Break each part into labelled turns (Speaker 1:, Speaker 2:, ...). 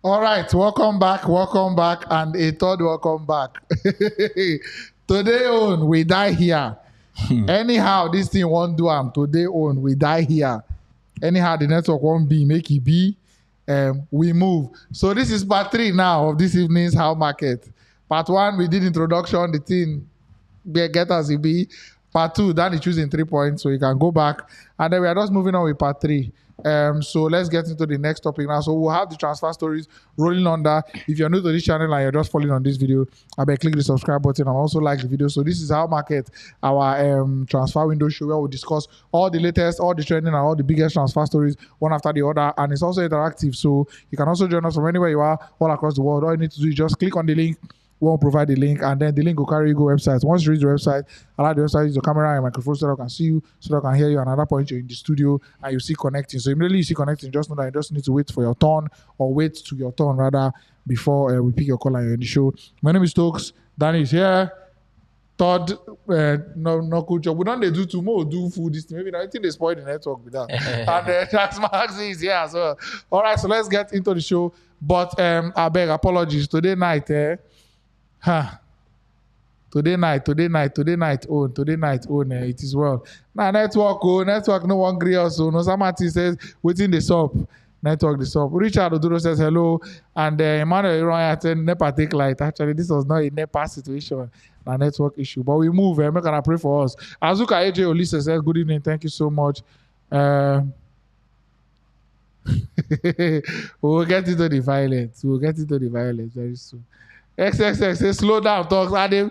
Speaker 1: All right, welcome back, and a third welcome back. Today on, we die here. Anyhow, this thing won't do am. Today on, we die here. Anyhow, the network won't be, make it be. We move. So this is part 3 now of this evening's How Market. Part 1, we did introduction, the thing, get us it be. Part 2, Dani choosing 3 points, so you can go back. And then we are just moving on with part 3. So let's get into the next topic now. So we'll have the transfer stories rolling under. If you're new to this channel and you're just following on this video, I bet click the subscribe button and also like the video. So this is How Market, our transfer window show where we discuss all the latest, all the trending and all the biggest transfer stories one after the other. And it's also interactive, so you can also join us from anywhere you are all across the world. All you need to do is just click on the link. We'll provide the link, and then the link will carry you to website. Once you reach the website, allow the website, use your camera and microphone so that I can see you, so that I can hear you. Another point, you're in the studio and you see connecting. So immediately you see connecting, just know that you just need to wait for your turn, or wait to your turn rather, before we pick your call and you're in the show. My name is Tox. Dani is here. Third, no culture. We don't do tomorrow, do food this thing. Maybe I think they spoiled the network with that. And Jaxmaxy is here as well. All right, so let's get into the show. But I beg apologies. Today night, Today night, it is well. Now network no one agree also. No somebody says waiting the sup. Network the sup. Richard Oduro says hello. And Emmanuel Iron said NEPA take light. Actually, this was not a NEPA situation, a network issue. But we move. Make gonna pray for us. Azuka AJ Olisa says good evening. Thank you so much. We'll get into the violence. Very soon. XXX say slow down, talks. At the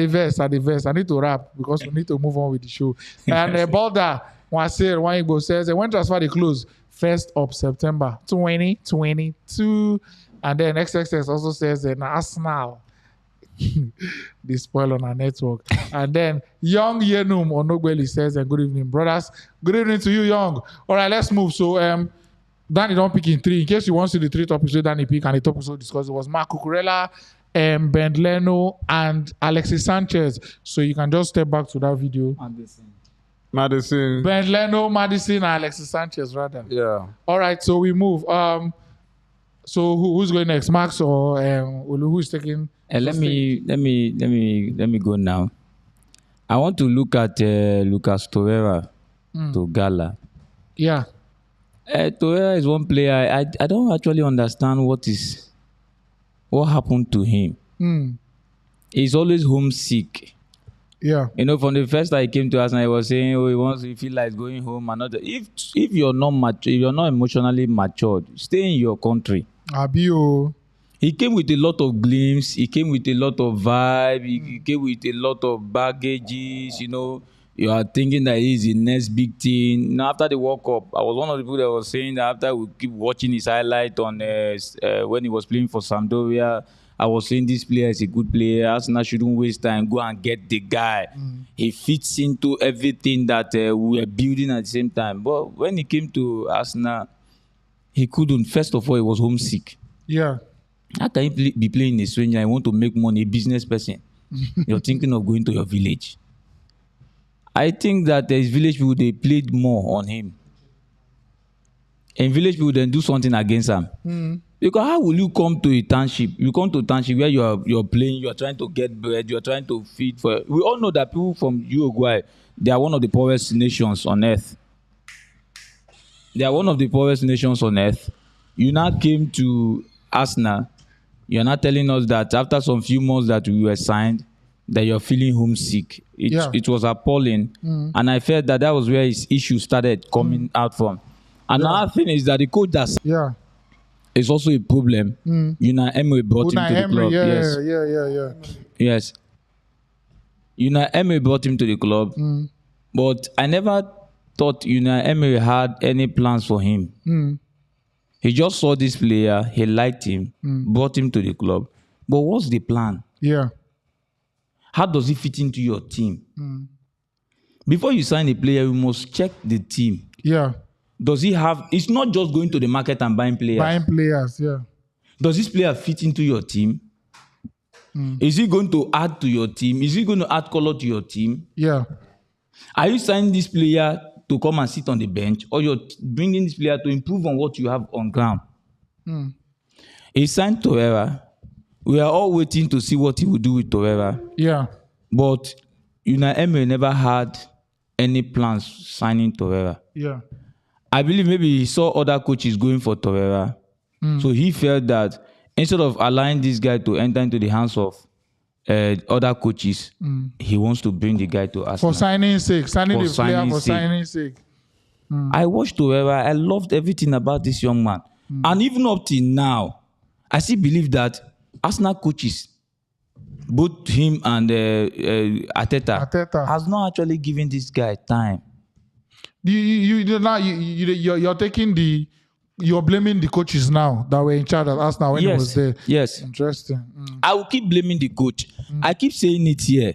Speaker 1: verse. I need to rap because we need to move on with the show. And Balda Wasir Wanigbo says when transfer the close 1st of September 2022. And then XXX also says Arsenal. They spoil on our network. And then Young Yenum Onogbeli says good evening, brothers. Good evening to you, Young. All right, let's move. So Dani don't pick in 3. In case you want to see the 3 topics, Dani pick, and the topics we discussed, it was Cucurella, Leno, and Alexis Sanchez. So you can just step back to that video.
Speaker 2: Maddison.
Speaker 1: Leno, Maddison, and Alexis Sanchez, rather.
Speaker 2: Yeah.
Speaker 1: All right, so we move. So who's going next, Max or who's taking?
Speaker 3: Let me go now. I want to look at Lucas Torreira to Gala.
Speaker 1: Yeah.
Speaker 3: Torreira is one player. I don't actually understand what happened to him. He's always homesick.
Speaker 1: Yeah.
Speaker 3: You know, from the first time he came to us, and he was saying, he feel like going home. Another. If you're not mature, you're not emotionally matured, stay in your country.
Speaker 1: Abio.
Speaker 3: He came with a lot of glimpse. He came with a lot of vibe. He came with a lot of baggages. You know, you are thinking that he's the next big thing. Now, after the World Cup, I was one of the people that was saying that after we keep watching his highlight on when he was playing for Sampdoria, I was saying this player is a good player. Arsenal shouldn't waste time. Go and get the guy. He fits into everything that we were building at the same time. But when he came to Arsenal, he couldn't. First of all, he was homesick.
Speaker 1: Yeah.
Speaker 3: How can you be playing a stranger and want to make money, a business person? You're thinking of going to your village. I think that his village people, they played more on him. And village people then do something against him. Because how will you come to a township? You come to a township where you're playing, you're trying to get bread, you're trying to feed for. We all know that people from Uruguay, they are one of the poorest nations on earth. They are one of the poorest nations on earth. You now came to Arsenal. You're not telling us that after some few months that we were signed, that you're feeling homesick. It was appalling. And I felt that was where his issue started coming out from. Another thing is that the coach is also a problem. Unai Emery brought him to the club. Yes. Unai Emery brought him to the club. But I never thought Unai Emery had any plans for him. He just saw this player, he liked him, brought him to the club. But what's the plan?
Speaker 1: Yeah.
Speaker 3: How does he fit into your team? Before you sign a player, you must check the team.
Speaker 1: Yeah.
Speaker 3: Does he have... It's not just going to the market and buying players.
Speaker 1: Yeah.
Speaker 3: Does this player fit into your team? Is he going to add to your team? Is he going to add color to your team?
Speaker 1: Yeah.
Speaker 3: Are you signing this player to come and sit on the bench, or you're bringing this player to improve on what you have on ground? He signed Torreira. We are all waiting to see what he will do with Torreira.
Speaker 1: Yeah.
Speaker 3: But Unai Emery never had any plans signing Torreira.
Speaker 1: Yeah.
Speaker 3: I believe maybe he saw other coaches going for Torreira. So he felt that instead of allowing this guy to enter into the hands of other coaches, he wants to bring the guy to Arsenal.
Speaker 1: For signing sake. Signing
Speaker 3: For
Speaker 1: the player
Speaker 3: signing
Speaker 1: for
Speaker 3: sake.
Speaker 1: signing sake.
Speaker 3: I watched Torreira. I loved everything about this young man. And even up till now, I still believe that Arsenal coaches, both him and Arteta, has not actually given this guy time.
Speaker 1: You're taking you're blaming the coaches now that were in charge at Arsenal when he was there.
Speaker 3: Yes.
Speaker 1: Interesting.
Speaker 3: I will keep blaming the coach. I keep saying it here.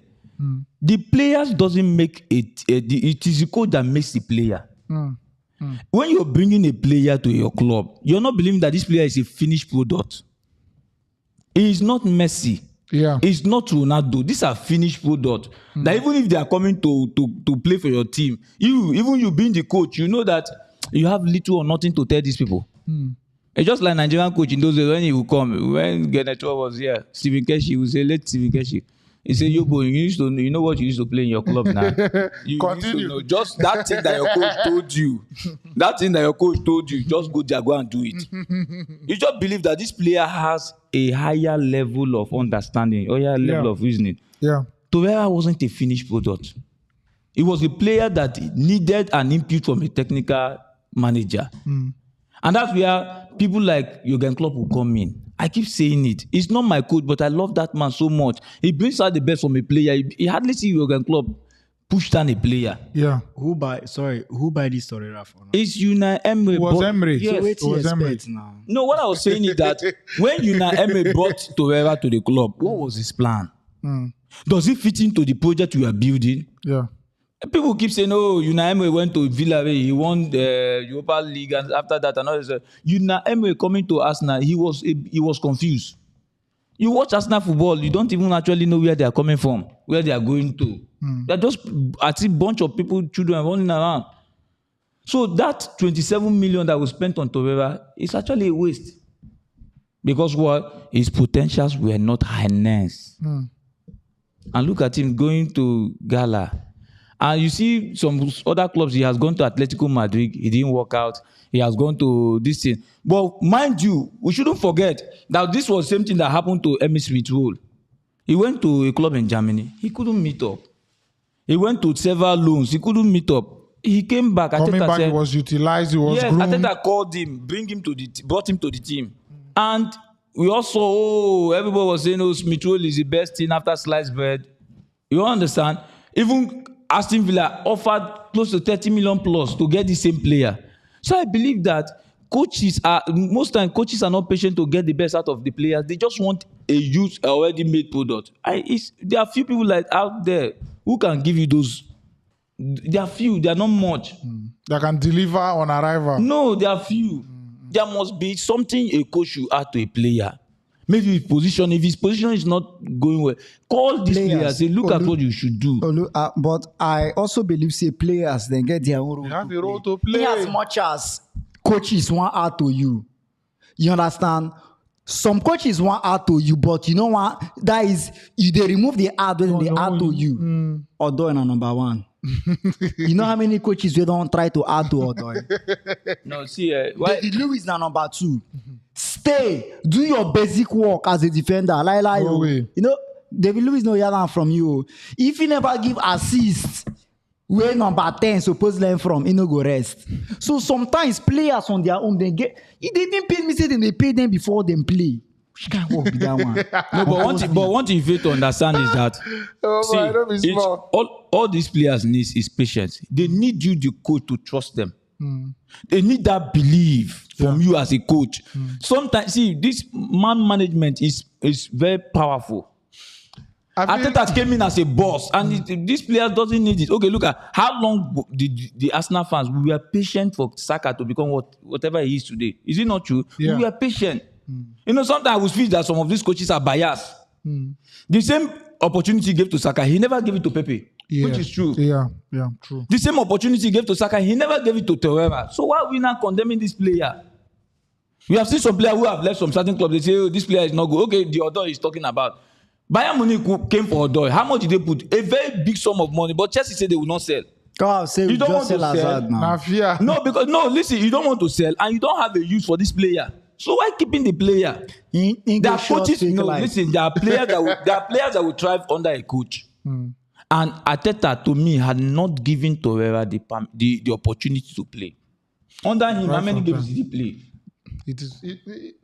Speaker 3: The players doesn't make it. It is the coach that makes the player. When you're bringing a player to your club, you're not believing that this player is a finished product. He is not Messi.
Speaker 1: Yeah.
Speaker 3: It's not Ronaldo. These are finished products. That even if they are coming to play for your team, you being the coach, you know that you have little or nothing to tell these people. It's just like Nigerian coach in those days when he would come. When Genetua was here, Stephen Keshi would say, let Stephen Keshi. He said, yo, boy, you know what you used to play in your club now. You
Speaker 1: Continue.
Speaker 3: used to know. Just that thing that your coach told you. That thing that your coach told you, just go there, go and do it. You just believe that this player has a higher level of understanding, or higher level of reasoning.
Speaker 1: Yeah.
Speaker 3: Torreira wasn't a finished product. He was a player that needed an input from a technical manager. And that's where people like Jurgen Klopp will come in. I keep saying it. He's not my coach, but I love that man so much. He brings out the best from a player. He hardly see Jurgen Klopp push down a player.
Speaker 1: Yeah.
Speaker 4: Who buy this Torreira for now?
Speaker 3: It's Unai Emery.
Speaker 1: It was Emery.
Speaker 3: Yes.
Speaker 4: So wait
Speaker 1: it was
Speaker 4: till
Speaker 1: Emery.
Speaker 4: expect now.
Speaker 3: No, what I was saying is that when Unai Emery brought Torreira to the club, what was his plan? Does it fit into the project we are building?
Speaker 1: Yeah.
Speaker 3: People keep saying, oh, Unai Emery went to Villarreal, he won the Europa League, and after that, another. Unai Emery coming to Arsenal, he was confused. You watch Arsenal football, you don't even actually know where they are coming from, where they are going to. They're just a bunch of people, children running around. So that 27 million that was spent on Torreira is actually a waste. Because what? His potentials were not harnessed. And look at him going to Gala. And you see some other clubs, he has gone to Atletico Madrid, he didn't work out. He has gone to this thing. But mind you, we shouldn't forget that this was the same thing that happened to Emil Smith-Rowe. He went to a club in Germany, he couldn't meet up. He went to several loans, he couldn't meet up. He came back.
Speaker 1: Coming back, he was utilized, he was groomed.
Speaker 3: Ateta called him, brought him to the team. And we also, everybody was saying, Smith-Rowe is the best thing after sliced bread. You understand? Even Aston Villa offered close to 30 million plus to get the same player. So I believe that most times coaches are not patient to get the best out of the players. They just want a used, already made product. There are few people like out there who can give you those. There are few. They are not much.
Speaker 1: That can deliver on arrival.
Speaker 3: No, there are few. There must be something a coach should add to a player. Maybe his position. If his position is not going well, call these players. Say, look at what you should do.
Speaker 4: But I also believe players then get their own role.
Speaker 1: You have a role to play.
Speaker 4: As much as coaches want add to you, you understand? Some coaches want add to you, but you know what? That is, if they remove the add, when they add to you. Odoy na number one. You know how many coaches we don't try to add to Odoy?
Speaker 3: No, see,
Speaker 4: David Lewis na number 2. Stay, do your basic work as a defender. You know, David Lewis no yelling from you. If you never give assist, where number 10 supposed to learn from, he no go rest. So sometimes players on their own, they didn't pay me, say they pay them before them play. Which can't work with that one.
Speaker 3: No, but one thing you have to understand is that all these players need is patience. They need you, the coach, to trust them. They need that belief from you as a coach. Sometimes, this man management is very powerful. Arteta came in as a boss, and this player doesn't need it. Okay, look at how long the Arsenal fans, we were patient for Saka to become whatever he is today. Is it not true?
Speaker 1: Yeah.
Speaker 3: We were patient. You know, sometimes we feel that some of these coaches are biased. The same opportunity he gave to Saka, he never gave it to Pepe, which is true.
Speaker 1: Yeah, true.
Speaker 3: The same opportunity he gave to Saka, he never gave it to Torreira. So why are we now condemning this player? We have seen some players who have left some certain clubs. They say, oh, this player is not good. Okay, the Odoi is talking about. Bayern Munich came for Odoi. How much did they put? A very big sum of money. But Chelsea said they will not sell.
Speaker 4: God, say
Speaker 3: You
Speaker 4: you
Speaker 3: don't
Speaker 4: just
Speaker 3: want
Speaker 4: sell
Speaker 3: to sell?
Speaker 4: Hazard now.
Speaker 1: Mafia.
Speaker 3: No, because listen, you don't want to sell and you don't have a use for this player. So why keeping the player? There are coaches. No, listen, there are players that will thrive under a coach. And Arteta, to me, had not given Torreira the opportunity to play. Under him, how many games did he play?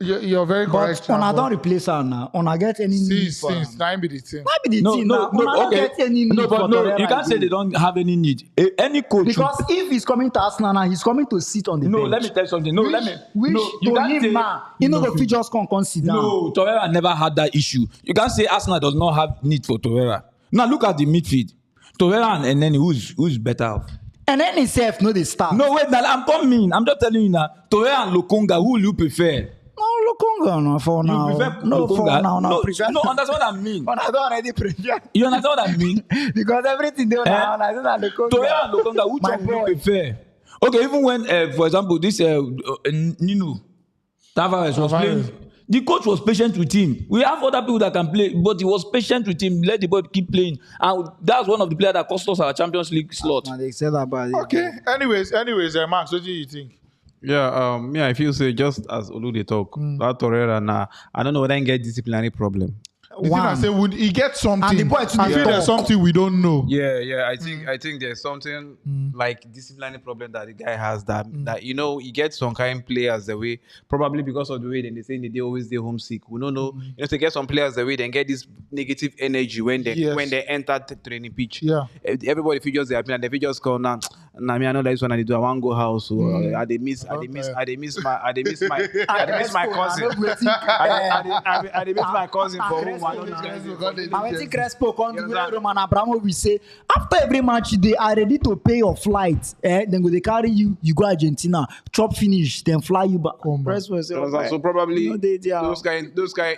Speaker 1: You're very correct.
Speaker 4: But Ona don't replace her now. Ona get any need for her.
Speaker 1: Since time be the thing.
Speaker 4: Might be the thing now. Ona don't get any need for Torreira
Speaker 3: you can't say they don't have any need. Any coach.
Speaker 4: Because if he's coming to Arsenal now, he's coming to sit on the bench.
Speaker 3: Let me tell you something.
Speaker 4: You can't say now. You know the just come sit down.
Speaker 3: No, Torreira never had that issue. You can't say Arsenal does not have need for Torreira. Now look at the midfield. Torreira and then who's better off?
Speaker 4: And then himself know the start.
Speaker 3: No, wait, now I'm coming. I'm just telling you now. Torreira and Lokonga, who will you prefer?
Speaker 4: No, Lokonga, no, for now.
Speaker 3: You prefer
Speaker 4: No,
Speaker 3: Lokonga?
Speaker 4: for now, no.
Speaker 3: No, understand what I mean.
Speaker 4: But I don't already prefer.
Speaker 3: You understand what I mean?
Speaker 4: Because everything they now, I don't know Lokonga.
Speaker 3: Torreira and Lokonga, which one will you prefer? Okay, even when, for example, this Nino Tavares was playing, the coach was patient with him. We have other people that can play, but he was patient with him. Let the boy keep playing, and that's one of the players that cost us our Champions League slot.
Speaker 4: They said that about it.
Speaker 1: Okay. Anyways, Max, what do you think?
Speaker 2: Yeah, I feel say just as Olu they talk, that Torreira now, I don't know whether he get disciplinary problem.
Speaker 1: The thing I say, would he get something?
Speaker 4: And the boy too
Speaker 1: I feel
Speaker 4: dey
Speaker 1: there's
Speaker 4: talk.
Speaker 1: something we don't know.
Speaker 2: Yeah. I think there's something like disciplinary problem that the guy has that he gets some kind of players the way probably because of the way they say they always they homesick. We don't know. To get some players the way they get this negative energy when they enter the training pitch.
Speaker 1: Yeah.
Speaker 2: Everybody feels they happy and they just call now. Nah, me I know that this one I do. I want go house. So I miss my cousin. I miss my cousin for home.
Speaker 4: I went to Crespo, Roman Abramovich say, after every match, they are ready to pay your flight. Then go they carry you, you go Argentina, chop finish, then fly you back.
Speaker 2: So probably those kind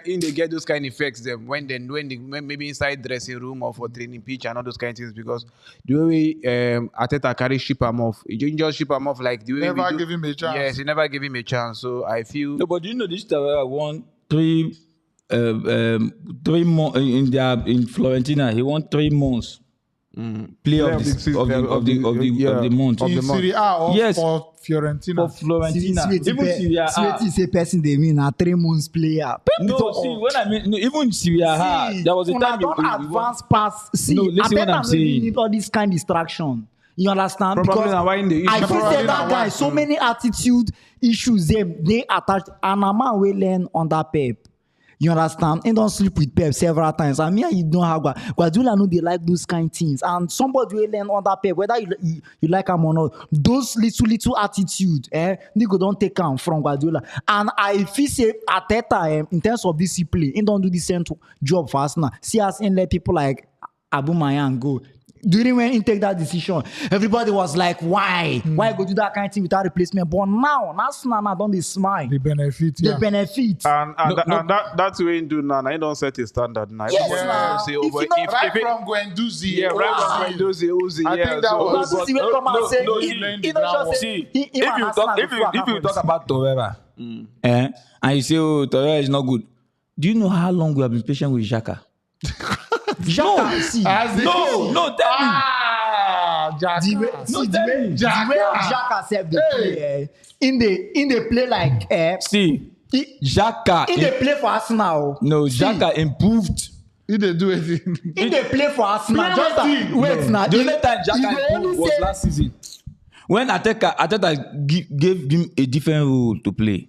Speaker 2: they get those kind of effects them when maybe inside dressing room or for training pitch and all those kind of things because the way Arteta carry ship him off, he just ship him off like the way
Speaker 1: never give him a chance.
Speaker 2: Yes, he never give him a chance. So I feel.
Speaker 3: No, but you know this Torreira won 3 months in Florentina. He won 3 months. Player of the month.
Speaker 1: In Serie A or for Fiorentina?
Speaker 3: For Florentina. Even Serie A.
Speaker 4: Sweetie say person they mean a 3 months player.
Speaker 3: No, see, when I mean, even Serie A, there was a time
Speaker 4: you don't advance pass. See,
Speaker 3: no, listen what I'm saying.
Speaker 4: Need all this kind of distraction. You understand?
Speaker 2: Probably
Speaker 4: because I feel say that guy, so many attitude issues they attached. And a man will learn under Pep. You understand? And don't sleep with Pep several times. I mean, you don't have Guardiola know they like those kind of things. And somebody will learn under Pep, whether you like him or not. Those little attitude, they don't take him from Guardiola. And I feel say Arteta, in terms of discipline, he don't do the same job for us now. See us and let people like Abu Mayan go. During when he take that decision, everybody was like, why? Why go do that kind of thing without replacement? But now don't they smile.
Speaker 1: The benefit,
Speaker 4: The benefit.
Speaker 2: And that's the way he do now. He don't set a standard now.
Speaker 4: Yes,
Speaker 1: now.
Speaker 2: Say,
Speaker 1: Right from Guendouzi.
Speaker 2: Yeah, right from Guendouzi, Uzi.
Speaker 1: I think that was...
Speaker 4: Guendouzi will come and say,
Speaker 3: if you talk about Torreira, and you say, oh, Torreira is not good. Do you know how long we have been patient with Xhaka? No, tell me.
Speaker 4: Xhaka said they play. In the play like
Speaker 3: see, Xhaka
Speaker 4: in the play for Arsenal.
Speaker 3: No, Xhaka improved.
Speaker 1: He didn't do anything.
Speaker 4: In the play for Arsenal. Wait now.
Speaker 3: The only time Xhaka improved was last season when Arteta gave him a different role to play.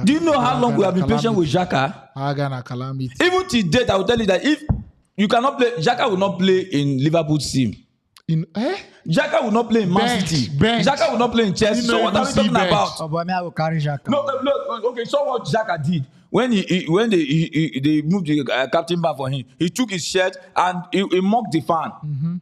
Speaker 3: Do you know how long we have been patient with Xhaka?
Speaker 1: Calamity.
Speaker 3: Even to date, I will tell you that if you cannot play, Xhaka will not play in Liverpool's team. Xhaka will not play in Man City. Xhaka will not play in Chelsea. So what are we talking about?
Speaker 4: Oh boy, me I will carry Xhaka.
Speaker 3: No, okay. So what Xhaka did when they moved the captain back for him, he took his shirt and he mocked the fan.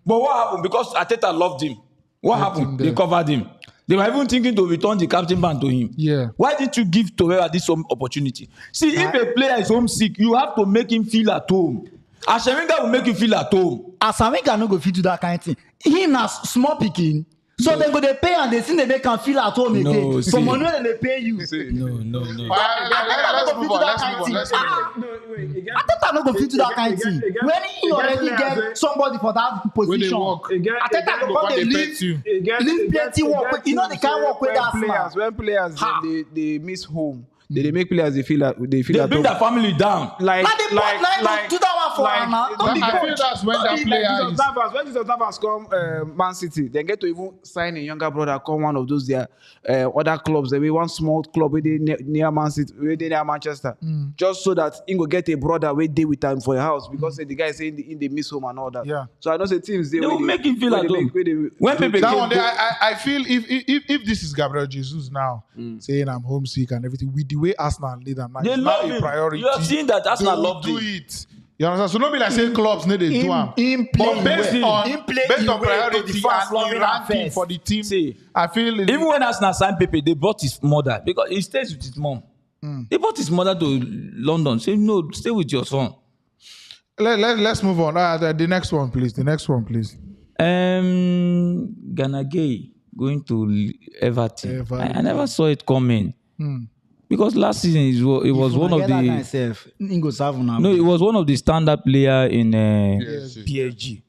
Speaker 3: But what happened? Because Arteta loved him. What happened? They covered him. They were even thinking to return the captain band to him.
Speaker 1: Yeah.
Speaker 3: Why didn't you give Torreira this opportunity? See, if a player is homesick, you have to make him feel at home. Ashaminga will make you feel at home.
Speaker 4: Ashaminga no go fit do that kind of thing. Him na small picking. So they go they pay and they think they make can feel at home
Speaker 3: No,
Speaker 4: again.
Speaker 3: see.
Speaker 4: For money when they pay you.
Speaker 1: See.
Speaker 3: No.
Speaker 1: Let's move on. Let's move on. Let's move on.
Speaker 4: I thought I no go fit do that kind of thing. When he already get somebody for that
Speaker 1: When they
Speaker 4: position,
Speaker 1: work,
Speaker 4: I thought I go come
Speaker 1: they
Speaker 4: dey
Speaker 1: pet you.
Speaker 4: leave plenty work. You know the kind of work where that's
Speaker 2: when players they miss home. They make players they feel
Speaker 3: They
Speaker 2: at
Speaker 3: bring
Speaker 2: home.
Speaker 3: their family down.
Speaker 2: like
Speaker 4: Now they do that one for
Speaker 2: like-
Speaker 4: Anna.
Speaker 1: I feel that's when that player is.
Speaker 2: When Jesus Navas come Man City, they get to even sign a younger brother, come one of those their other clubs. They be one small club where they near Man City, where they near Manchester, just so that he go get a brother where they with him for the house because the guy say in the miss home and all that.
Speaker 1: Yeah.
Speaker 2: So I know say teams
Speaker 3: They will make him feel at home. When Pepe
Speaker 1: That
Speaker 3: came
Speaker 1: one,
Speaker 3: to-
Speaker 1: I feel if this is Gabriel Jesus now saying I'm homesick and everything, with the way Arsenal lead them, now,
Speaker 3: They
Speaker 1: it's
Speaker 3: love
Speaker 1: not a
Speaker 3: him.
Speaker 1: priority.
Speaker 3: You have seen that Arsenal
Speaker 1: They will
Speaker 3: love
Speaker 1: do
Speaker 3: him.
Speaker 1: it. You understand? So not be like saying clubs need to do them.
Speaker 4: Him
Speaker 1: But
Speaker 4: playing
Speaker 1: based
Speaker 4: well.
Speaker 1: on
Speaker 4: Him playing
Speaker 1: based on
Speaker 4: well to
Speaker 1: priority
Speaker 4: the fans
Speaker 1: and
Speaker 4: loving
Speaker 1: the
Speaker 4: and
Speaker 1: ranking
Speaker 4: first.
Speaker 1: for the team,
Speaker 3: See,
Speaker 1: I feel
Speaker 3: even when Arsenal signed Pepe, they brought his mother because he stays with his mom. They brought his mother to London. Say no, stay with your son.
Speaker 1: let's move on. The next one, please. The next one, please.
Speaker 3: Ghana Gay going to Everton. I never saw it coming because last season it was one of the it was one of the standard player in PSG.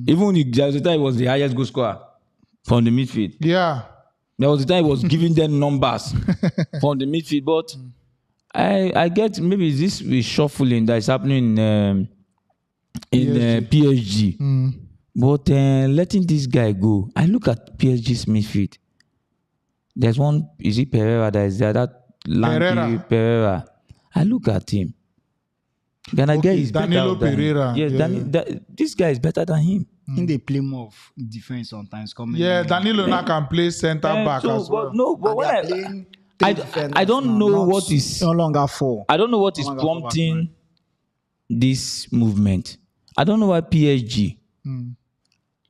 Speaker 3: Even there was the time he was the highest goal scorer from the midfield.
Speaker 1: Yeah.
Speaker 3: There was the time he was giving them numbers from the midfield, but I get maybe this reshuffling that is happening in PSG. But letting this guy go, I look at PSG's midfield. There's one, is it Torreira that is there? That lanky Torreira. I look at him. Ghana guy is
Speaker 1: Danilo
Speaker 3: better than
Speaker 1: Pereira.
Speaker 3: him. Yes, this guy is better than him.
Speaker 4: In they play more of defense sometimes. Coming
Speaker 1: Yeah,
Speaker 4: in.
Speaker 1: Danilo now can play center back
Speaker 3: So,
Speaker 1: as well.
Speaker 3: but no, but
Speaker 4: And
Speaker 3: when
Speaker 4: they are
Speaker 3: I
Speaker 4: playing three
Speaker 3: I
Speaker 4: defenders
Speaker 3: don't
Speaker 4: now,
Speaker 3: know
Speaker 4: not-
Speaker 3: what is
Speaker 4: no longer four.
Speaker 3: I don't know what is
Speaker 4: Longer
Speaker 3: prompting this movement. I don't know why PSG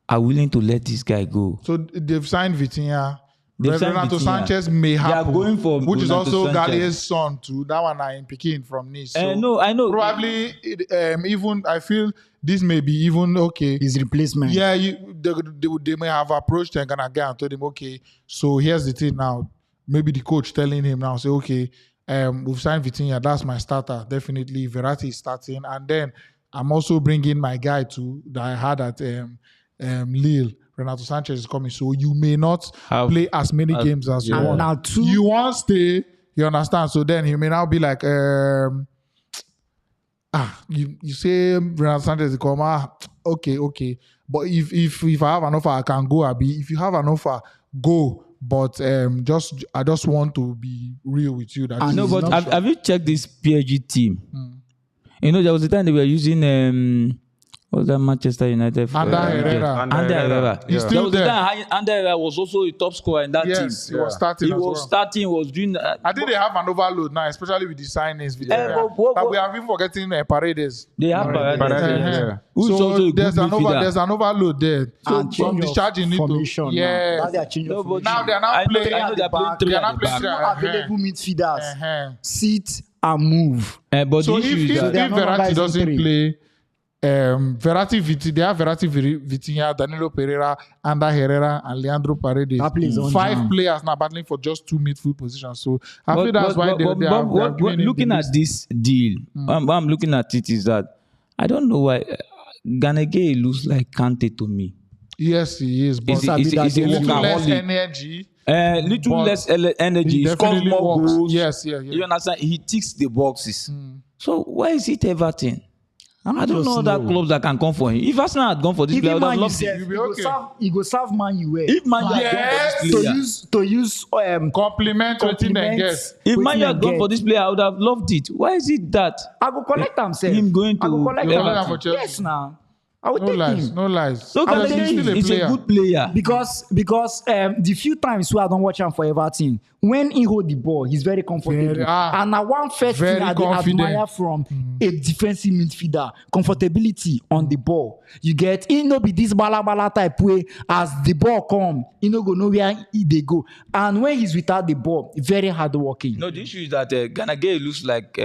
Speaker 3: are willing to let this guy go.
Speaker 1: So they've signed Vitinha.
Speaker 3: They've signed
Speaker 1: Renato
Speaker 3: Vitinha.
Speaker 1: Sanchez may
Speaker 3: They are
Speaker 1: happen,
Speaker 3: going for
Speaker 1: which is
Speaker 3: Renato
Speaker 1: also
Speaker 3: Sanchez.
Speaker 1: Galier's son too. That one I am picking from Nice. So
Speaker 3: No, I know.
Speaker 1: probably even I feel this may be even okay.
Speaker 4: His replacement.
Speaker 1: Yeah, they may have approached and gonna get and told him, okay, so here's the thing now. Maybe the coach telling him now, say, okay, we've signed Vitinha, that's my starter. Definitely Verratti is starting. And then I'm also bringing my guy too that I had at Lille. Renato Sanchez is coming. So you may not play as many games as you
Speaker 4: And
Speaker 1: want.
Speaker 4: now two.
Speaker 1: You want to stay, you understand? So then he may now be like, you say Renato Sanchez is come, okay. But if I have an offer, I can go. If you have an offer, go. But I just want to be real with you. That
Speaker 4: And
Speaker 3: No,
Speaker 1: this is
Speaker 3: but
Speaker 1: not
Speaker 3: have you checked this PSG team? You know, there was a time they were using what was that Manchester United?
Speaker 1: Ander Herrera.
Speaker 3: Ander Herrera.
Speaker 1: He's
Speaker 3: There
Speaker 1: still
Speaker 3: was a
Speaker 1: there.
Speaker 3: time Ander Herrera was also a top scorer in that
Speaker 1: Yes,
Speaker 3: team.
Speaker 1: he was starting
Speaker 3: He
Speaker 1: as
Speaker 3: was
Speaker 1: well.
Speaker 3: starting, was doing.
Speaker 1: I think they have an overload now, especially with the signings. With
Speaker 3: but
Speaker 1: we have even forgetting Paredes.
Speaker 3: They have
Speaker 2: Paredes.
Speaker 3: Who's also a good
Speaker 1: there's
Speaker 3: midfielder.
Speaker 1: an overload there. So
Speaker 4: And
Speaker 1: from
Speaker 4: change of
Speaker 1: discharging it to
Speaker 4: formation.
Speaker 1: yeah.
Speaker 4: Now they are changing
Speaker 3: No,
Speaker 4: of
Speaker 3: but
Speaker 4: formation.
Speaker 1: Now they are now
Speaker 3: I know
Speaker 1: playing.
Speaker 3: they're playing
Speaker 4: back.
Speaker 3: three
Speaker 1: They are
Speaker 3: at
Speaker 1: not
Speaker 3: the
Speaker 1: playing
Speaker 3: back.
Speaker 1: three.
Speaker 4: Available midfielders.
Speaker 1: See,
Speaker 4: Sit and move.
Speaker 3: But
Speaker 1: so
Speaker 3: the issue is
Speaker 1: if
Speaker 3: that
Speaker 4: they are not
Speaker 1: Verratti
Speaker 4: guys in
Speaker 1: doesn't
Speaker 4: three.
Speaker 1: play, Verratti, they have Verratti, Vitinha, Danilo Pereira, Ander Herrera, and Leandro Paredes.
Speaker 4: That plays on
Speaker 1: 5
Speaker 4: jam.
Speaker 1: players now battling for just 2 midfield positions. So I feel that's why they are winning the
Speaker 3: looking at
Speaker 1: list.
Speaker 3: this deal, what I'm looking at it is that I don't know why Ganege looks like Kante to me.
Speaker 1: Yes, he is, but
Speaker 3: Is a
Speaker 1: little less
Speaker 3: workaholic.
Speaker 1: energy.
Speaker 3: Little
Speaker 1: But
Speaker 3: less energy. He scores
Speaker 1: definitely
Speaker 3: more
Speaker 1: works.
Speaker 3: goals.
Speaker 1: Yes.
Speaker 3: You understand? He ticks the boxes. So why is it Everton? I don't know other clubs that can come for him. If Arsenal had gone for this player, I
Speaker 4: Even
Speaker 3: would have
Speaker 4: Man U
Speaker 3: loved
Speaker 4: said
Speaker 3: it.
Speaker 1: You'll be okay.
Speaker 4: he go serve Man U well.
Speaker 3: If Man U had gone for this player,
Speaker 4: to use
Speaker 1: Compliment wetin dem get.
Speaker 3: if Man
Speaker 4: wetin
Speaker 3: U had
Speaker 4: dem
Speaker 3: gone for
Speaker 4: get.
Speaker 3: this player, I would have loved it. Why is it that?
Speaker 4: I go collect am sef.
Speaker 3: Him going
Speaker 4: I go
Speaker 3: to
Speaker 4: collect
Speaker 1: Everton.
Speaker 4: am.
Speaker 1: For Chelsea.
Speaker 4: Yes, now. I will
Speaker 1: No
Speaker 4: take
Speaker 1: lies,
Speaker 4: him.
Speaker 1: no lies.
Speaker 3: So
Speaker 1: And
Speaker 3: Ganege
Speaker 1: he's still
Speaker 3: is a good player.
Speaker 4: Because the few times where I don't watch him for Everton, when he hold the ball, he's very comfortable. And now one first
Speaker 1: very
Speaker 4: thing I dey
Speaker 1: confident.
Speaker 4: admire from a defensive midfielder, comfortability on the ball. You get, he no be this bala type way. As the ball come, he no go know where they go. And when he's without the ball, very hardworking.
Speaker 3: No, the issue is that Ganage looks like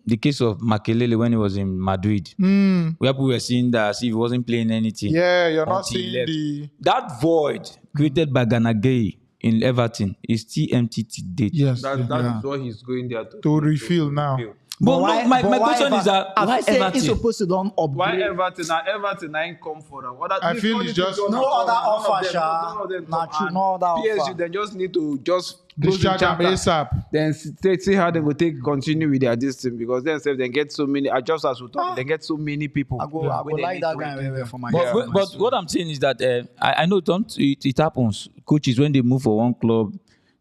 Speaker 3: the case of Makelele when he was in Madrid, where people were seeing that as if he wasn't playing anything.
Speaker 1: Yeah, you're not
Speaker 3: until he
Speaker 1: seeing
Speaker 3: left.
Speaker 1: the.
Speaker 3: That void created by Ganagay in Everton is still empty to date.
Speaker 1: Yes.
Speaker 2: That
Speaker 1: yeah.
Speaker 2: is what he's going there
Speaker 1: To refill now.
Speaker 3: But no, my question is that why Everton?
Speaker 4: He's supposed to don't upgrade.
Speaker 2: Why Everton? Now Everton ain't come for them.
Speaker 1: I feel it's just
Speaker 4: no other offer, Sha. Not true, no other
Speaker 2: PSG,
Speaker 4: offer.
Speaker 2: they just need to just close the
Speaker 1: discharge them
Speaker 2: chapter.
Speaker 1: ASAP.
Speaker 2: Then see how they go continue with their distance because then say they get so many. Just as we talk, they get so many people.
Speaker 4: I go like that guy for my.
Speaker 3: But what I'm saying is that I know it happens. Coaches when they move for one club,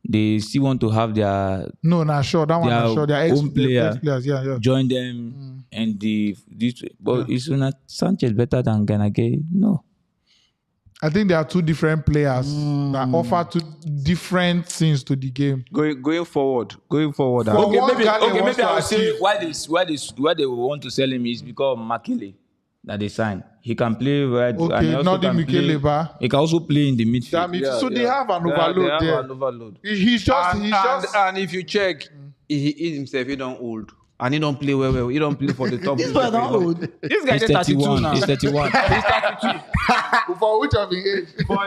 Speaker 3: they still want to have their
Speaker 1: No, not sure. That one,
Speaker 3: their
Speaker 1: not sure. Their
Speaker 3: own player
Speaker 1: ex-players. Yeah.
Speaker 3: join them and this. But is not Sanchez better than Ganagay? No.
Speaker 1: I think there are two different players that offer two different things to the game.
Speaker 2: Going forward.
Speaker 1: For
Speaker 3: Okay,
Speaker 1: what
Speaker 3: maybe
Speaker 1: Ghana wants to
Speaker 3: I will say
Speaker 1: achieve.
Speaker 3: why they want to sell him is because Makele that they signed. He can play right.
Speaker 1: Okay,
Speaker 3: and he also
Speaker 1: not the
Speaker 3: can
Speaker 1: Mikel
Speaker 3: play.
Speaker 1: Leba.
Speaker 3: He can also play in the midfield.
Speaker 1: Damn it. So they have an
Speaker 2: They
Speaker 1: overload
Speaker 2: have
Speaker 1: there.
Speaker 2: an overload.
Speaker 1: He's just.
Speaker 2: And if you check, he himself, he don't old. And he don't play well. He don't play for the top.
Speaker 4: This boy don't old.
Speaker 2: This guy
Speaker 3: He's
Speaker 2: is 32
Speaker 3: 31.
Speaker 2: now.
Speaker 3: He's 31.
Speaker 2: He's 32.
Speaker 1: For which of his age?
Speaker 2: For a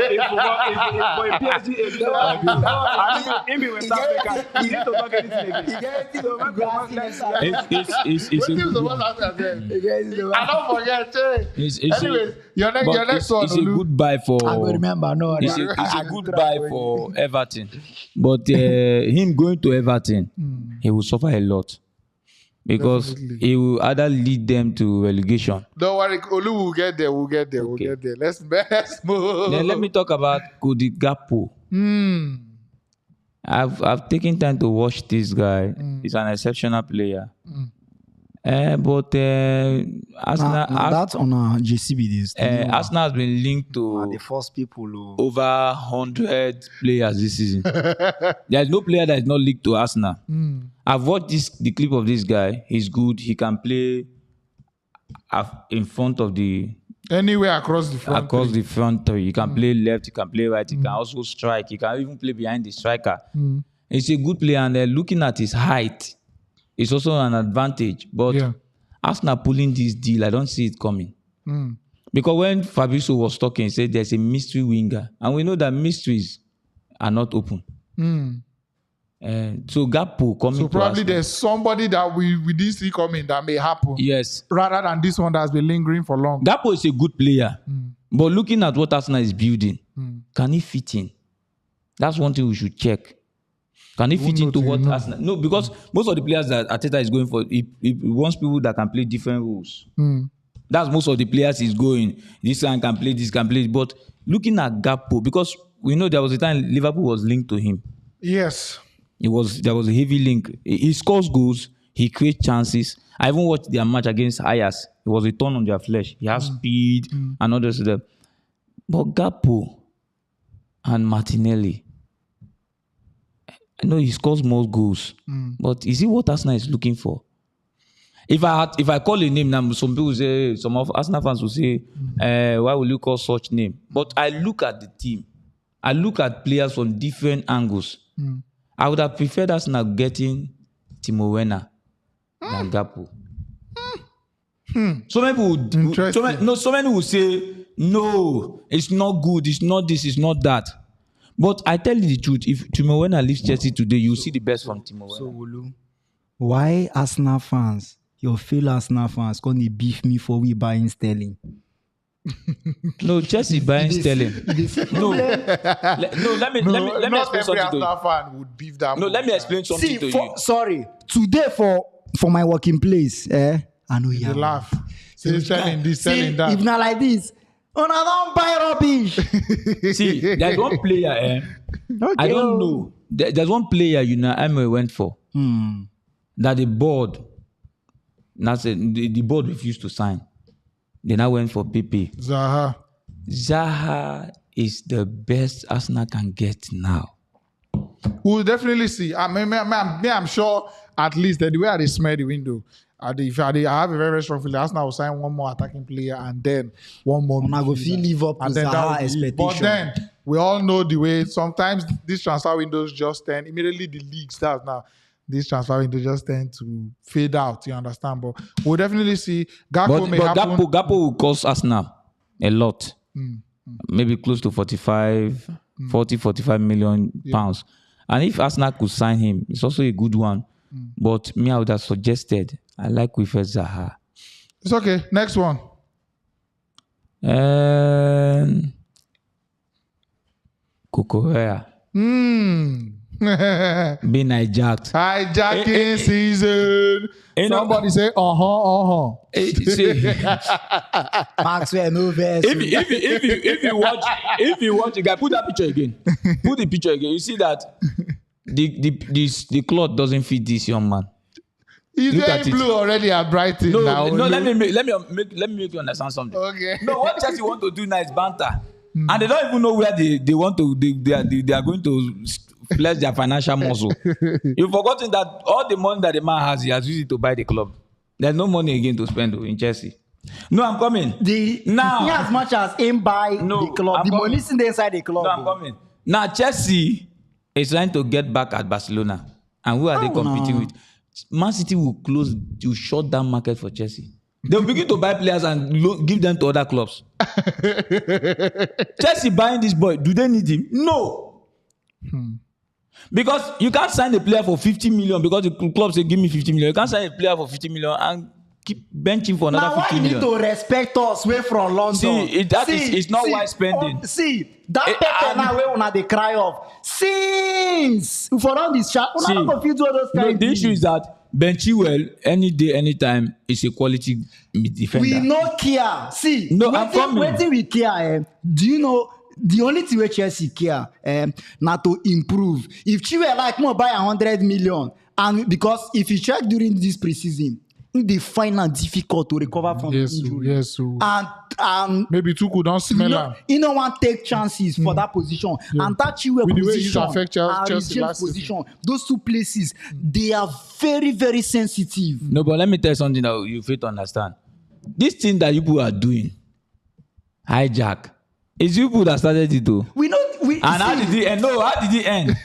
Speaker 2: PSG, he don't argue. Him with Africa. He need to talk anything again.
Speaker 3: It's
Speaker 1: What
Speaker 3: a
Speaker 1: is
Speaker 3: good
Speaker 1: the
Speaker 3: one.
Speaker 1: one after them? I don't forget.
Speaker 3: It's
Speaker 1: Anyways, your
Speaker 3: but
Speaker 1: next one.
Speaker 3: it's a
Speaker 1: Olu.
Speaker 3: good buy for.
Speaker 4: I will remember. No,
Speaker 3: It's a good buy for Everton, but him going to Everton, he will suffer a lot because
Speaker 1: Definitely.
Speaker 3: he will either lead them to relegation.
Speaker 1: Don't worry, Olu will get there. We'll get there. We'll get there. Let's move.
Speaker 3: Then let me talk about Cody Gakpo. I've taken time to watch this guy. He's an exceptional player. But Arsenal,
Speaker 4: that's on JCB. This
Speaker 3: Arsenal has been linked to
Speaker 4: the first people who
Speaker 3: over 100 players this season. There is no player that is not linked to Arsenal. I've watched the clip of this guy. He's good. He can play in front of the
Speaker 1: Anywhere across the front.
Speaker 3: the front three. He can play left. He can play right. He can also strike. He can even play behind the striker. He's a good player, and looking at his height, it's also an advantage. But
Speaker 1: Yeah.
Speaker 3: Arsenal pulling this deal, I don't see it coming. Because when Fabrizio was talking, he said there's a mystery winger. And we know that mysteries are not open. So Gakpo coming
Speaker 1: So
Speaker 3: to
Speaker 1: probably
Speaker 3: Arsenal.
Speaker 1: there's somebody that we didn't see coming that may happen.
Speaker 3: Yes.
Speaker 1: Rather than this one that's been lingering for long.
Speaker 3: Gakpo is a good player. But looking at what Arsenal is building, can he fit in? That's one thing we should check. Can he fit into what Arsenal? No, because most of the players that Arteta is going for, he wants people that can play different roles. That's most of the players he's going. This one can play, this can play. But looking at Gakpo, because we know there was a time Liverpool was linked to him.
Speaker 1: Yes.
Speaker 3: There was a heavy link. He scores goals. He creates chances. I even watched their match against Ajax. It was a turn on their flesh. He has speed and others. But Gakpo and Martinelli, I know he scores more goals. But is it what Arsenal is looking for? If I call a name now, some people say, some of Arsenal fans will say, why will you call such name? But I look at the team. I look at players from different angles. I would have preferred Arsenal getting Timo Werner than Gakpo. So many people so many will say, no, it's not good, it's not this, it's not that. But I tell you the truth, if Timo Werner leaves Chelsea today, you'll see the best from Timo Werner.
Speaker 4: So Olu, why Arsenal fans, your fellow Arsenal fans, gonna beef me for we buying Sterling?
Speaker 3: No, Chelsea buying Sterling. No, let me
Speaker 1: Not
Speaker 3: explain
Speaker 1: every
Speaker 3: something to
Speaker 1: Arsenal
Speaker 3: you.
Speaker 1: fan would beef that.
Speaker 3: No, let me explain something
Speaker 4: See,
Speaker 3: to you.
Speaker 4: sorry, today for my working place, I know you
Speaker 1: They laugh. Say selling this, selling that.
Speaker 4: If not like this, I don't buy rubbish.
Speaker 3: See, there's one player, I don't know. There's one player Emery went for that the board, the board refused to sign. They now went for PP. Zaha is the best Arsenal can get now.
Speaker 1: We'll definitely see. I'm sure at least that the way I smell the window, I have a very, very strong feeling Arsenal will sign one more attacking player and then one more.
Speaker 4: I go feel live up to
Speaker 1: and then that
Speaker 4: Zaha
Speaker 1: will be it.
Speaker 4: expectation.
Speaker 1: But then we all know the way sometimes these transfer windows just turn immediately the league starts now. This transfer window just tend to fade out. You understand? But we'll definitely see. Gakpo may happen.
Speaker 3: Gakpo will cost Arsenal a lot. Maybe close to 45 million pounds. And if Arsenal could sign him, it's also a good one. But me, I would have suggested, I like Wilfred Zaha.
Speaker 1: It's okay. Next one.
Speaker 3: Cucurella. Being hijacked.
Speaker 1: Hijacking season. Somebody say,
Speaker 4: Maxwell, no verse.
Speaker 3: If you watch the guy, put that picture again. Put the picture again. You see that the cloth doesn't fit this young man.
Speaker 1: He's wearing blue already at Brighton.
Speaker 3: No,
Speaker 1: now.
Speaker 3: let me make you understand something.
Speaker 1: Okay.
Speaker 3: No, what Chelsea want to do now is banter, and they don't even know where they want to. They are going to flex their financial muscle. You've forgotten that all the money that the man has, he has used it to buy the club. There's no money again to spend in Chelsea. No, I'm coming.
Speaker 4: Now, as much as him buy the club, the money is inside the club.
Speaker 3: No, I'm coming. Now, Chelsea is trying to get back at Barcelona. And who are they competing with? Man City will shut down market for Chelsea. They'll begin to buy players and give them to other clubs. Chelsea buying this boy, do they need him? No. Because you can't sign a player for 50 million because the club say give me 50 million. You can't sign a player for 50 million and keep benching for another 50 million.
Speaker 4: Now why you need to respect us way from London?
Speaker 3: It's not wise spending.
Speaker 4: That paper now where una dey cry off. Since for all this chat, una not confused with those kind.
Speaker 3: The issue is that Ben Chilwell, any day, anytime, is a quality defender.
Speaker 4: We no care. See,
Speaker 3: I'm coming.
Speaker 4: Waiting we care. Do you know? The only thing where Chelsea care not to improve. If Chilwell like more buy 100 million, and because if you check during this preseason, they find it difficult to recover from injury.
Speaker 1: Yes,
Speaker 4: and
Speaker 1: maybe Tuku don't smell him.
Speaker 4: You don't want to take chances for that position. And that Chilwell position
Speaker 1: and
Speaker 4: Chelsea position, those two places, they are very, very sensitive.
Speaker 3: No, but let me tell you something that you fail to understand. This thing that you people are doing, hijack, it's you people that started it though. How did it end? No, how did it end?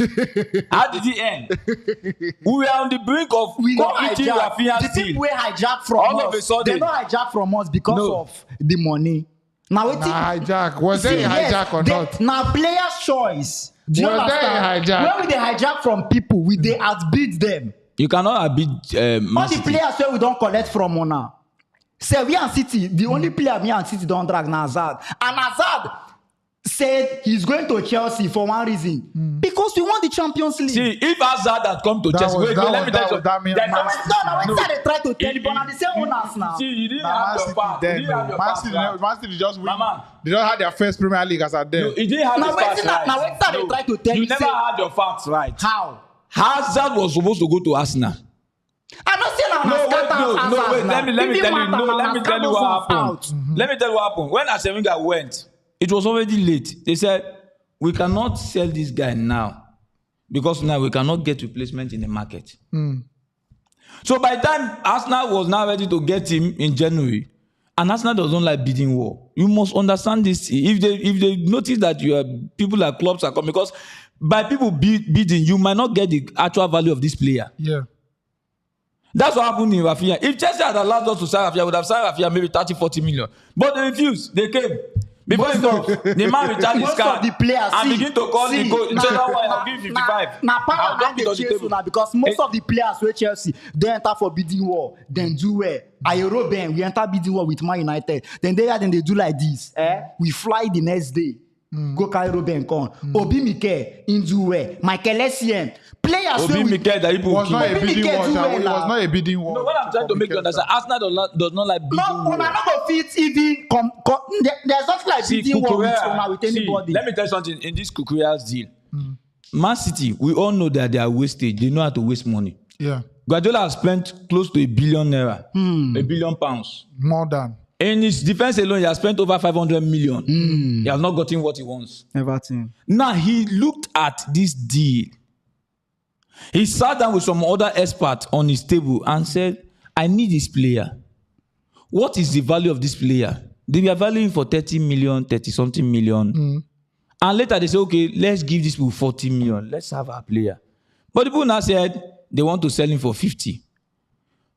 Speaker 3: How did it end? We were on the brink of completing Rafinha's
Speaker 4: deal. The people hijack from
Speaker 3: all
Speaker 4: us.
Speaker 3: Of a sudden,
Speaker 4: they don't hijack from us because of the money. Now
Speaker 1: hijack. Was there a hijack or not?
Speaker 4: Now player's choice. Do you understand? When we hijack from people, we they outbid them.
Speaker 3: You cannot outbid
Speaker 4: all the players where we don't collect from now. Say we and City, the only player me and City don't drag na Hazard. And Hazard said he's going to Chelsea for one reason. Because we won the Champions League.
Speaker 3: See, if Hazard had come to Chelsea, let me tell you.
Speaker 4: They try to tell you, but now the same owners now.
Speaker 3: See, you didn't have your facts.
Speaker 1: Man City just win. They don't have their first Premier League as a day.
Speaker 3: No, you didn't have your facts right.
Speaker 4: Now when they try to tell you,
Speaker 3: you never had your facts right.
Speaker 4: How?
Speaker 3: Hazard was supposed to go to Arsenal.
Speaker 4: I'm not saying I'm
Speaker 3: let me tell you what happened. Let me tell you what happened. When Arsene Wenger went, it was already late. They said, we cannot sell this guy now because now we cannot get replacement in the market. So by the time Arsenal was now ready to get him in January, and Arsenal doesn't like bidding war. You must understand this. If they notice that people like clubs are coming, because by people bidding, you might not get the actual value of this player.
Speaker 1: Yeah.
Speaker 3: That's what happened in Rafinha. If Chelsea had allowed us to sign Rafinha, would have signed Rafinha maybe 30-40 million. But they refused. They came. Before the man returned his card and begin to call the coach. So that's why I'll give 55.
Speaker 4: Now, because most of the players with Chelsea, they enter for bidding war, then do well. Aeroben, we enter bidding war with Man United. Then they do like this. We fly the next day. Go Cairo Bencon. Obi Mike, Indue, Michael Essien. Players
Speaker 3: Obi Mike that people
Speaker 1: was not a bidding war. It was not a bidding war.
Speaker 3: No, what I'm trying to make you understand, Arsenal does not like bidding war.
Speaker 4: No, not go fit even there's not like bidding war with anybody.
Speaker 3: Let me tell you something. In this Cucurella's deal, Man City, we all know that they are wasted. They know how to waste money.
Speaker 1: Yeah.
Speaker 3: Guardiola has spent close to £1 billion, £1 billion.
Speaker 1: More than.
Speaker 3: In his defense alone, he has spent over 500 million. He has not gotten what he wants.
Speaker 4: Everything.
Speaker 3: Now, he looked at this deal. He sat down with some other experts on his table and said, I need this player. What is the value of this player? They were valuing for 30 million, 30-something million. And later they say, okay, let's give this people 40 million. Let's have our player. But the people now said, they want to sell him for 50.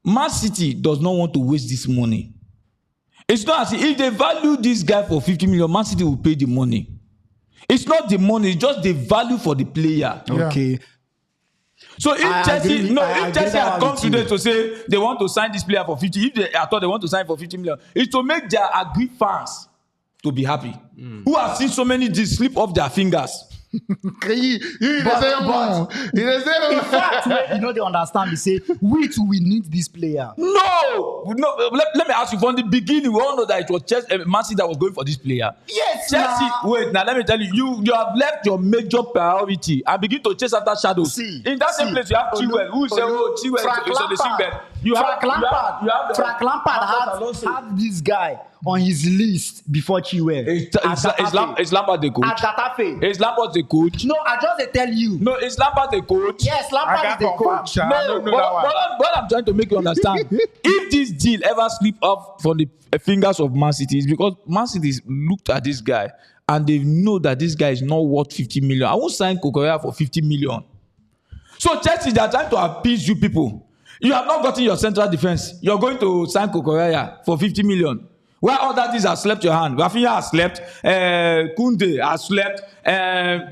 Speaker 3: Man City does not want to waste this money. It's not as if they value this guy for 50 million, Man City will pay the money. It's not the money, it's just the value for the player.
Speaker 4: Okay.
Speaker 3: So if Chelsea had come
Speaker 4: today
Speaker 3: today to say they want to sign this player for 50, I thought they want to sign for 50 million, it's to make their agreed fans to be happy. Who have seen so many deals slip off their fingers.
Speaker 1: In
Speaker 4: fact, they understand. They say, we need this player.
Speaker 3: No. Let me ask you. From the beginning, we all know that it was Chelsea, Man City that was going for this player.
Speaker 4: Yes.
Speaker 3: Chelsea. Wait. Now let me tell you. You have left your major priority and begin to chase after shadows. In that same place, you have Chilwell. Who say, Chilwell is on the sick bed.
Speaker 4: Frank Lampard had this guy on his list before Chilwell.
Speaker 3: Is Lampard the coach?
Speaker 4: At Getafe.
Speaker 3: Is Lampard the coach?
Speaker 4: No, I just tell you.
Speaker 3: No, is Lampard the coach?
Speaker 4: Yes, Lampard is the coach.
Speaker 3: What I'm trying to make you understand, if this deal ever slip off from the fingers of Man City, is because Man City looked at this guy and they know that this guy is not worth 50 million. I won't sign Cucurella for 50 million. So Chelsea, they are trying to appease you people. You have not gotten your central defense. You're going to sign Torreira for 50 million. Where all that is has slept your hand. Rafinha has slept. Kunde has slept.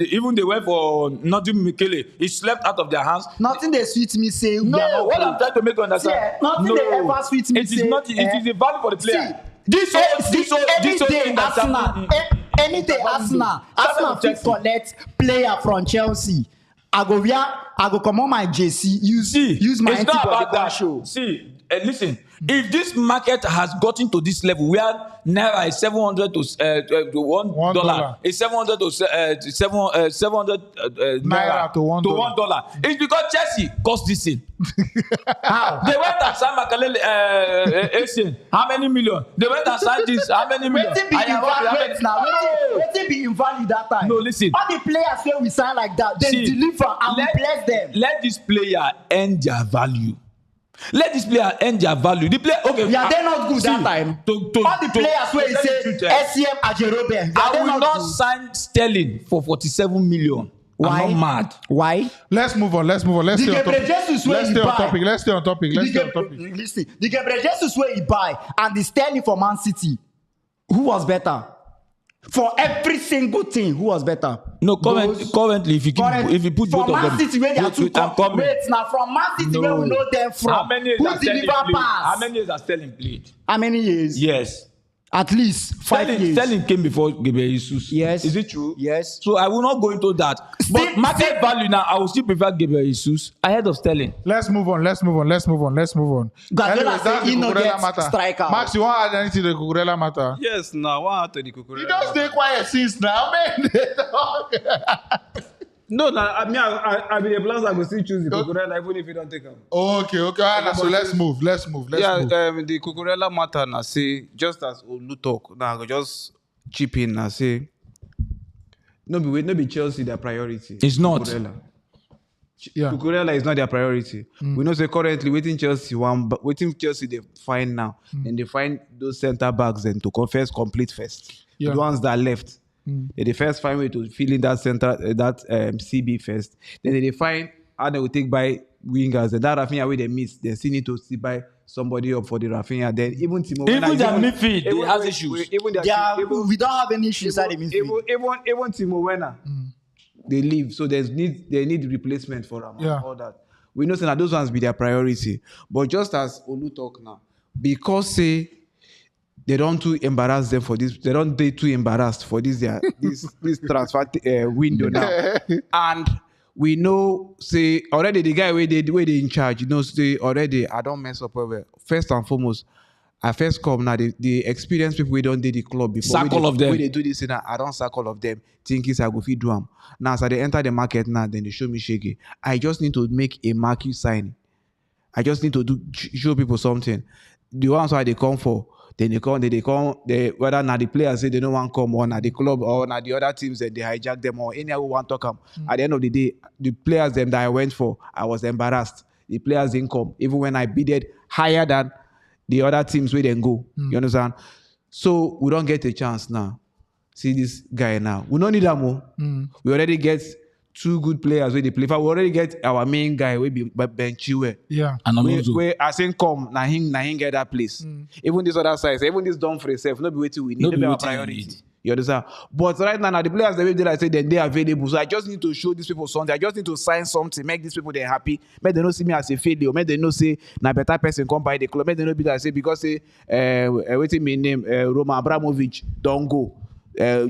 Speaker 3: Even they went for Nigerian Michele. He slept out of their hands.
Speaker 4: Nothing they sweet me say.
Speaker 3: No, what I'm trying to make you understand.
Speaker 4: Yeah, nothing they ever sweet me say.
Speaker 3: It is a value for the player.
Speaker 4: Anything Arsenal fit collect player from Chelsea. I go come on my JC. Use my
Speaker 3: it's not about that
Speaker 4: show.
Speaker 3: See, listen. If this market has gotten to this level where Naira is $700 to $1, it's $700 to $700
Speaker 1: Naira to $1.
Speaker 3: It's because Chelsea cost this thing.
Speaker 4: How?
Speaker 3: They went and signed Makalele Asian. How many million? They went and signed this. How many million?
Speaker 4: Wetin be invalid that time?
Speaker 3: No, listen.
Speaker 4: All the players wey we sign like that, they deliver and we bless them.
Speaker 3: Let this player earn their value. Let this player earn their value. The player, okay.
Speaker 4: Yeah, they're not good that time. All the players where you say SCM Ajerobe.
Speaker 3: I will not sign Sterling for 47 million.
Speaker 4: Why?
Speaker 3: I'm not mad.
Speaker 4: Why?
Speaker 1: Let's move on. Let's stay on topic. Let's stay on topic.
Speaker 4: Listen, the Gabriel Jesus where he buy and the Sterling for Man City. Who was better? For every single thing, who was better?
Speaker 3: No, currently, if you put both of them.
Speaker 4: From Man City, where they are two wait, now from Man City, where we know them from.
Speaker 3: How many years
Speaker 4: who deliver pass?
Speaker 3: How many years are Sterling played?
Speaker 4: How many years?
Speaker 3: Yes.
Speaker 4: At least 5 years.
Speaker 3: Sterling came before Gabriel Jesus.
Speaker 4: Yes.
Speaker 3: Is it true?
Speaker 4: Yes.
Speaker 3: So I will not go into that. But market value now, I will still prefer Gabriel Jesus ahead of Sterling.
Speaker 1: Let's move on.
Speaker 4: Guardiola say he no get striker.
Speaker 1: Max, you want to add anything to the Cucurella matter?
Speaker 2: Yes, now what to the Cucurella?
Speaker 1: You don't stay quiet since now, man.
Speaker 2: No, I mean, I mean, the plans I will still choose the Cucurella even if you don't take him.
Speaker 1: Okay. So let's move.
Speaker 2: The Cucurella matter now say just as Olu talk now, I go just chip in and say no be Chelsea their priority.
Speaker 3: It's not.
Speaker 2: Cucurella.
Speaker 1: Yeah.
Speaker 2: Cucurella is not their priority. We know say currently waiting Chelsea they find now, and they find those centre backs then to confess complete first.
Speaker 1: Yeah.
Speaker 2: The ones that left. They first find way to fill in that center, CB first. Then they find how they will take by wingers. And that Rafinha way they miss, they still need to see by somebody up for the Rafinha. Then even Timo Werner.
Speaker 3: Even their midfield, they have issues.
Speaker 4: We don't have any issues at the midfield.
Speaker 2: Even Timo Werner, they leave. So they need replacement for them.
Speaker 1: Yeah.
Speaker 2: All that. We know that those ones be their priority. But just as Olu talk now, because say they don't too embarrass them for this. They don't they too embarrassed for this this transfer window now. And we know say already the guy where they in charge. You know say already I don't mess up well. First and foremost, I first come now the experienced people we don't do the club before.
Speaker 3: Sack all of them.
Speaker 2: When they do this now, I don't sack all of them. Thinking I go feed do them. Now as they enter the market now, then they show me shaky. I just need to make a marquee sign. I just need to show people something. The ones why they come for. Then they come, whether now the players say they don't want to come, or now the club, or now the other teams that they hijack them, or any who want to come. At the end of the day, the players them that I went for, I was embarrassed. The players didn't come, even when I bidded higher than the other teams where they go. You understand? So we don't get a chance now. See this guy now. We don't need that more. We already get two good players where they play. If we already get our main guy, we be Ben Chilwell.
Speaker 1: Yeah.
Speaker 3: And Alonso.
Speaker 2: Where I think come, na him get that place. Even this other side, even this Dumfries self, not be waiting we need,
Speaker 3: No
Speaker 2: not
Speaker 3: be
Speaker 2: be our
Speaker 3: wetin we
Speaker 2: priority.
Speaker 3: need.
Speaker 2: You understand? But right now, the players that we did, I say they are available. So I just need to show these people something. I just need to sign something, make these people they happy. Make they not see me as a failure. Make they not say na better person come by the club. Make they not be that say because say waiting my name Roman Abramovich don't go.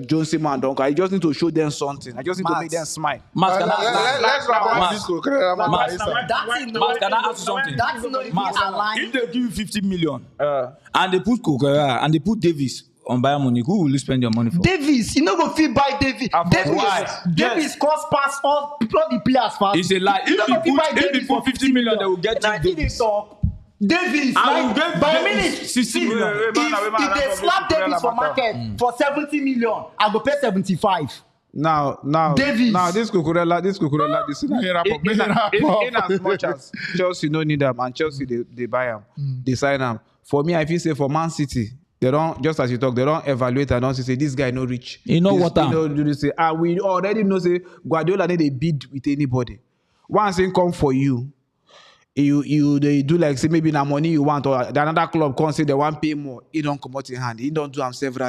Speaker 2: John Simon don't go. I just need to show them something. I just need to make them smile.
Speaker 3: Mas, can I
Speaker 1: Let's wrap up
Speaker 3: Mas,
Speaker 1: this Cucurella matter
Speaker 3: Mas,
Speaker 1: inside.
Speaker 3: Mas, can I ask you something?
Speaker 4: That's not even
Speaker 3: Mas,
Speaker 4: aligned.
Speaker 3: if they give you 50 million and they put Cucurella and they put Davis on Bayern Munich, who will you spend your money for?
Speaker 4: Davis, you know go fit buy Davis.
Speaker 3: Why?
Speaker 4: Davis cost pass all the players fast.
Speaker 3: It's a lie.
Speaker 4: You know go fit buy
Speaker 3: If
Speaker 4: Davis
Speaker 3: you
Speaker 4: for
Speaker 3: put 50 million, they will get
Speaker 4: Now,
Speaker 3: you
Speaker 4: if they
Speaker 3: Davis.
Speaker 4: talk, Davis,
Speaker 3: I will
Speaker 4: like,
Speaker 3: get
Speaker 4: by
Speaker 3: Davis
Speaker 4: minute,
Speaker 3: 60 million.
Speaker 4: if they slap Davis for market for 70 million, I go pay 75.
Speaker 2: Now,
Speaker 4: Davis.
Speaker 2: now this Cucurella, this
Speaker 1: May wrap up, may wrap
Speaker 2: in
Speaker 1: up.
Speaker 2: as much as Chelsea don't need them and Chelsea they buy them, they sign them. For me, I feel say for Man City, they don't, just as you talk, they don't evaluate and don't say this guy no rich.
Speaker 3: You know
Speaker 2: This-
Speaker 3: what am?
Speaker 2: You know, do this say, and we already know say Guardiola need a bid with anybody. Once he come for you, they do like say maybe na money you want or the another club come say they want pay more. He don't come out in hand. He don't do them several